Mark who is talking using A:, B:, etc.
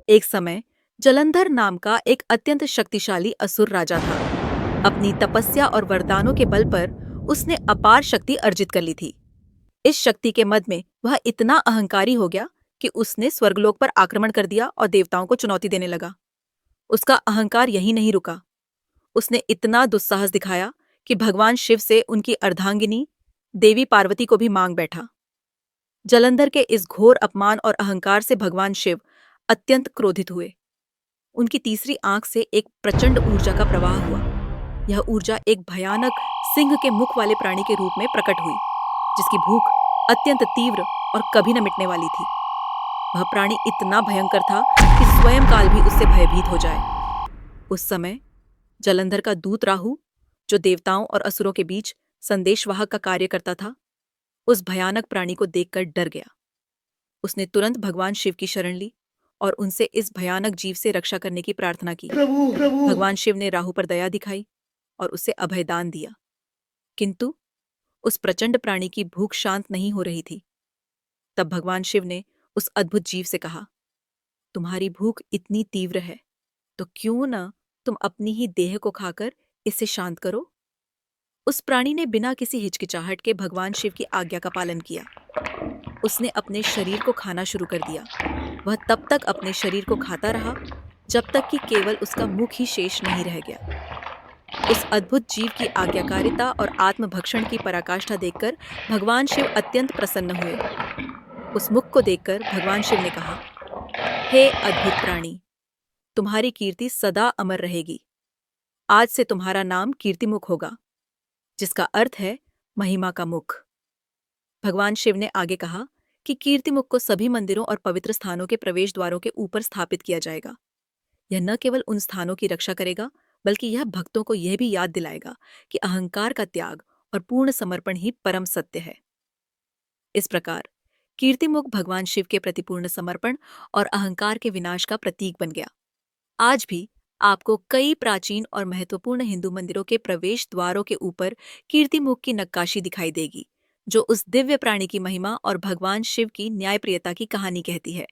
A: एक समय जलंधर नाम का एक अत्यंत शक्तिशाली असुर राजा था। अपनी तपस्या और वरदानों के बल पर उसने अपार शक्ति अर्जित कर ली थी। इस शक्ति के मद में वह इतना अहंकारी हो गया कि उसने स्वर्गलोक पर आक्रमण कर दिया और देवताओं को चुनौती देने लगा। उसका अहंकार यहीं नहीं रुका। उसने इतना दुस्साहस दिखाया कि भगवान शिव से उनकी अर्धांगिनी देवी पार्वती को भी मांग बैठा। जलंधर के इस घोर अपमान और अहंकार से भगवान शिव अत्यंत क्रोधित हुए। उनकी तीसरी आंख से एक प्रचंड ऊर्जा का प्रवाह हुआ। यह ऊर्जा एक भयानक सिंह के मुख वाले प्राणी के रूप में प्रकट हुई, जिसकी भूख अत्यंत तीव्र और कभी न मिटने वाली थी। वह प्राणी इतना भयंकर था कि स्वयं काल भी उससे भयभीत हो जाए। उस समय जलंधर का दूत राहु, जो देवताओं और असुरों के बीच संदेशवाहक का कार्य करता था, उस भयानक प्राणी को देखकर डर गया। उसने तुरंत भगवान शिव की शरण ली और उनसे इस भयानक जीव से रक्षा करने की प्रार्थना की।
B: प्रभु प्रभु।
A: भगवान शिव ने राहु पर दया दिखाई और उसे अभयदान दिया, किंतु उस प्रचंड प्राणी की भूख शांत नहीं हो रही थी। तब भगवान शिव ने उस अद्भुत जीव से कहा, तुम्हारी भूख इतनी तीव्र है तो क्यों न तुम अपनी ही देह को खाकर इसे शांत करो। उस प्राणी ने बिना किसी हिचकिचाहट के भगवान शिव की आज्ञा का पालन किया। उसने अपने शरीर को खाना शुरू कर दिया। वह तब तक अपने शरीर को खाता रहा जब तक कि केवल उसका मुख ही शेष नहीं रह गया। उस अद्भुत जीव की आज्ञाकारिता और आत्मभक्षण की पराकाष्ठा देखकर भगवान शिव अत्यंत प्रसन्न हुए। उस मुख को देखकर भगवान शिव ने कहा, हे अद्भुत प्राणी, तुम्हारी कीर्ति सदा अमर रहेगी। आज से तुम्हारा नाम कीर्तिमुख होगा, जिसका अर्थ है महिमा का मुख। भगवान शिव ने आगे कहा कि कीर्तिमुख को सभी मंदिरों और पवित्र स्थानों के प्रवेश द्वारों के ऊपर स्थापित किया जाएगा। यह न केवल उन स्थानों की रक्षा करेगा, बल्कि यह भक्तों को यह भी याद दिलाएगा कि अहंकार का त्याग और पूर्ण समर्पण ही परम सत्य है। इस प्रकार कीर्तिमुख भगवान शिव के प्रति पूर्ण समर्पण और अहंकार के विनाश का प्रतीक बन गया। आज भी आपको कई प्राचीन और महत्वपूर्ण हिंदू मंदिरों के प्रवेश द्वारों के ऊपर कीर्तिमुख की नक्काशी दिखाई देगी, जो उस दिव्य प्राणी की महिमा और भगवान शिव की न्यायप्रियता की कहानी कहती है।